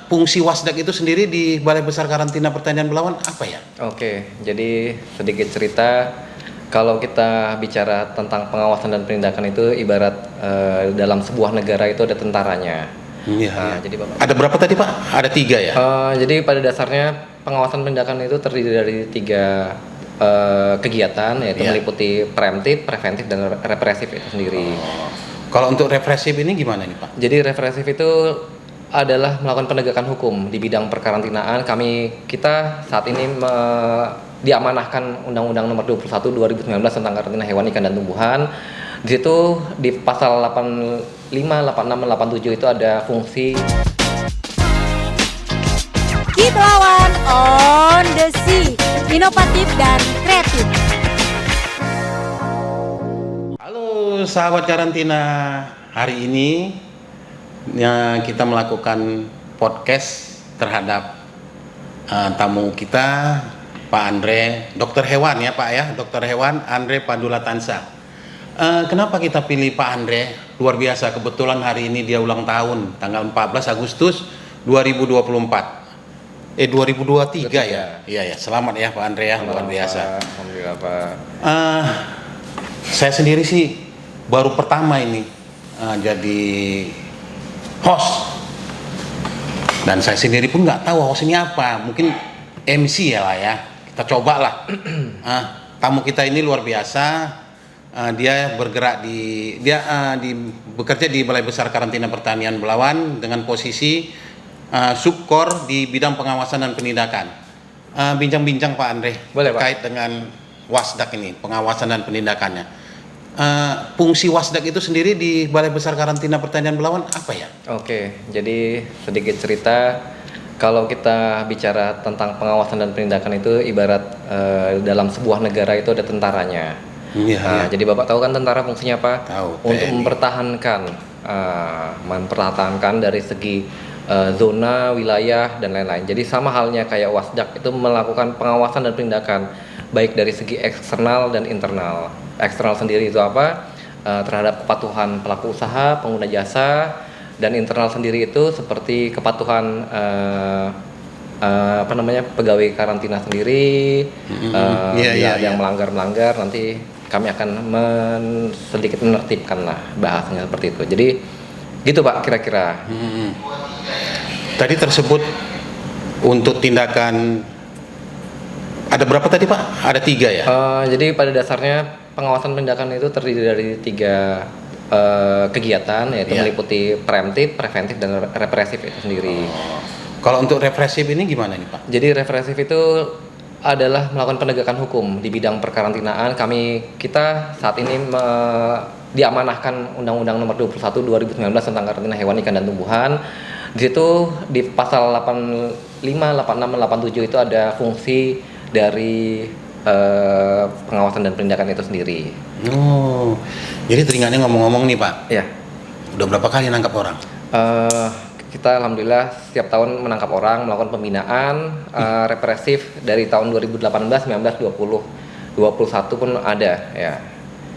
fungsi Wasdak itu sendiri di Balai Besar Karantina Pertanian Belawan apa ya? Oke, jadi sedikit cerita. Kalau kita bicara tentang pengawasan dan penindakan itu ibarat dalam sebuah negara itu ada tentaranya. Iya, Nah, iya. jadi Bapak. Ada berapa tadi Pak? Ada 3 ya? Jadi pada dasarnya pengawasan penindakan itu terdiri dari 3 kegiatan, yaitu Iya. meliputi preemptif, preventif, dan represif itu sendiri. Kalau untuk represif ini gimana nih Pak? Jadi represif itu adalah melakukan penegakan hukum di bidang perkarantinaan. Kita saat ini diamanahkan Undang-Undang Nomor 21 2019 tentang karantina hewan, ikan, dan tumbuhan. Di situ di pasal 85, 86, 87 itu ada fungsi Keep Lawan on the sea, inovatif dan kreatif. Halo sahabat karantina, hari ini ya, kita melakukan podcast terhadap tamu kita Pak Andre, dokter hewan ya Pak ya, dokter hewan Andre Padulatansa. Kenapa kita pilih Pak Andre? Luar biasa, kebetulan hari ini dia ulang tahun, tanggal 14 Agustus 2024. 2023 ya? Iya ya, selamat ya Pak Andre ya, luar biasa. Alhamdulillah Pak. Saya sendiri sih baru pertama ini jadi host, dan saya sendiri pun nggak tahu host ini apa, mungkin MC ya lah ya, kita coba lah. Tamu kita ini luar biasa. Dia bergerak bekerja di Balai Besar Karantina Pertanian Belawan dengan posisi subkor di bidang pengawasan dan penindakan. Bincang-bincang Pak Andre. Boleh, Pak. Terkait dengan Wasdak ini, pengawasan dan penindakannya. Fungsi Wasdak itu sendiri di Balai Besar Karantina Pertanian Belawan apa ya? Oke, jadi sedikit cerita. Kalau kita bicara tentang pengawasan dan penindakan itu ibarat dalam sebuah negara itu ada tentaranya. Iya, iya. Jadi Bapak tahu kan tentara fungsinya apa? Tahu, Untuk TNI. mempertahankan dari segi zona, wilayah, dan lain-lain. Jadi sama halnya kayak Wasdak itu melakukan pengawasan dan penindakan baik dari segi eksternal dan internal. Eksternal sendiri itu apa? Terhadap kepatuhan pelaku usaha, pengguna jasa, dan internal sendiri itu seperti kepatuhan pegawai karantina sendiri. Iya, Bila iya, ada yang iya. melanggar nanti kami akan sedikit menertibkan lah bahasanya seperti itu. Jadi gitu Pak kira-kira. Tadi tersebut untuk tindakan ada berapa tadi Pak? Ada 3 ya? Jadi pada dasarnya pengawasan penindakan itu terdiri dari 3 kegiatan, yaitu Iya. meliputi preemptif, preventif, dan represif itu sendiri. Kalau untuk represif ini gimana nih Pak? Jadi represif itu adalah melakukan penegakan hukum di bidang perkarantinaan. Kita saat ini diamanahkan Undang-Undang Nomor 21 2019 tentang karantina hewan, ikan, dan tumbuhan. Di situ di pasal 85, 86, 87 itu ada fungsi dari pengawasan dan penindakan itu sendiri. Oh, jadi teringatnya ngomong-ngomong nih Pak, Ya. udah berapa kali nangkap orang? Kita alhamdulillah setiap tahun menangkap orang, melakukan pembinaan represif dari tahun 2018, 19, 20, 21 pun ada ya.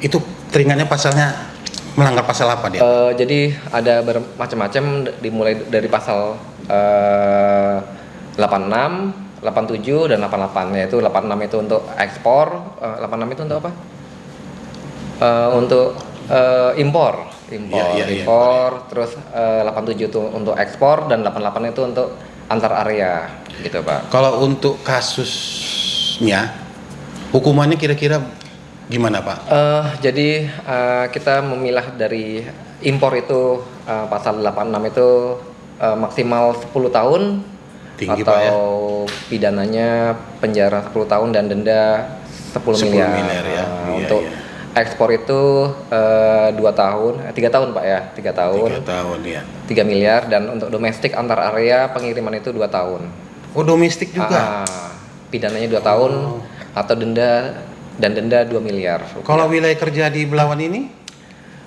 Itu teringatnya pasalnya melanggar pasal apa dia? Jadi ada bermacam-macam, dimulai dari pasal 86, 87, dan 88. Yaitu 86 itu untuk ekspor, 86 itu untuk apa? Untuk impor. Iya, Impor. Terus 87 itu untuk ekspor, dan 88 itu untuk antar area gitu Pak. Kalau untuk kasusnya, hukumannya kira-kira gimana Pak? Jadi kita memilah dari impor itu pasal 86 itu maksimal 10 tahun. Tinggi, atau Pak, ya? pidananya penjara 10 tahun dan denda 10 miliar. 10 miliar ya. Iya, Untuk iya. ekspor itu 3 tahun Pak ya, 3 tahun, 3 tahun ya. 3 miliar, dan untuk domestik antar area pengiriman itu 2 tahun. Oh, domestik juga. Pidananya 2 tahun atau denda 2 miliar. Kalau wilayah kerja di Belawan ini,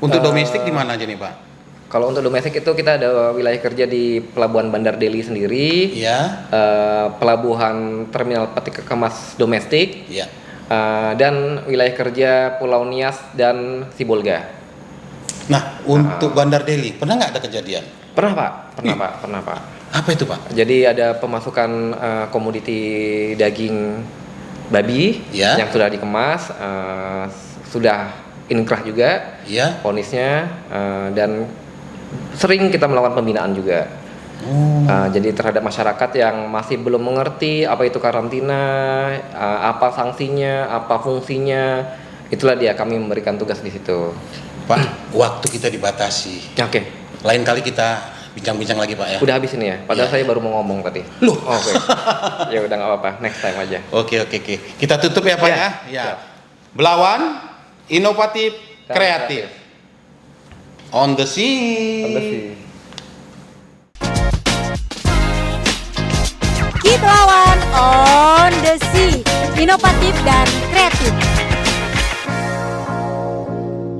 untuk domestik di mana aja nih Pak? Kalau untuk domestik itu kita ada wilayah kerja di Pelabuhan Bandar Deli sendiri, Iya. Pelabuhan Terminal Peti Kemas Domestik, Iya. dan wilayah kerja Pulau Nias dan Sibolga. Nah, untuk Bandar Deli, pernah nggak ada kejadian? Pernah Pak, pernah Pak. Apa itu Pak? Jadi ada pemasukan komoditi daging babi Ya. yang sudah dikemas, sudah inkrah juga Ya. vonisnya, dan sering kita melakukan pembinaan juga. Jadi terhadap masyarakat yang masih belum mengerti apa itu karantina, apa sanksinya, apa fungsinya, itulah dia kami memberikan tugas di situ. Pak, waktu kita dibatasi. Oke, Lain kali kita bincang-bincang lagi Pak ya. udah habis ini ya. Padahal Ya. saya baru mau ngomong tadi. Loh. Oke. Ya udah nggak apa-apa, next time aja. Oke. Kita tutup ya Pak Ya, ya. Ya. siap. Belawan, inovatif, Dan kreatif. On the sea. Kit Lawan on the sea, inovatif dan kreatif.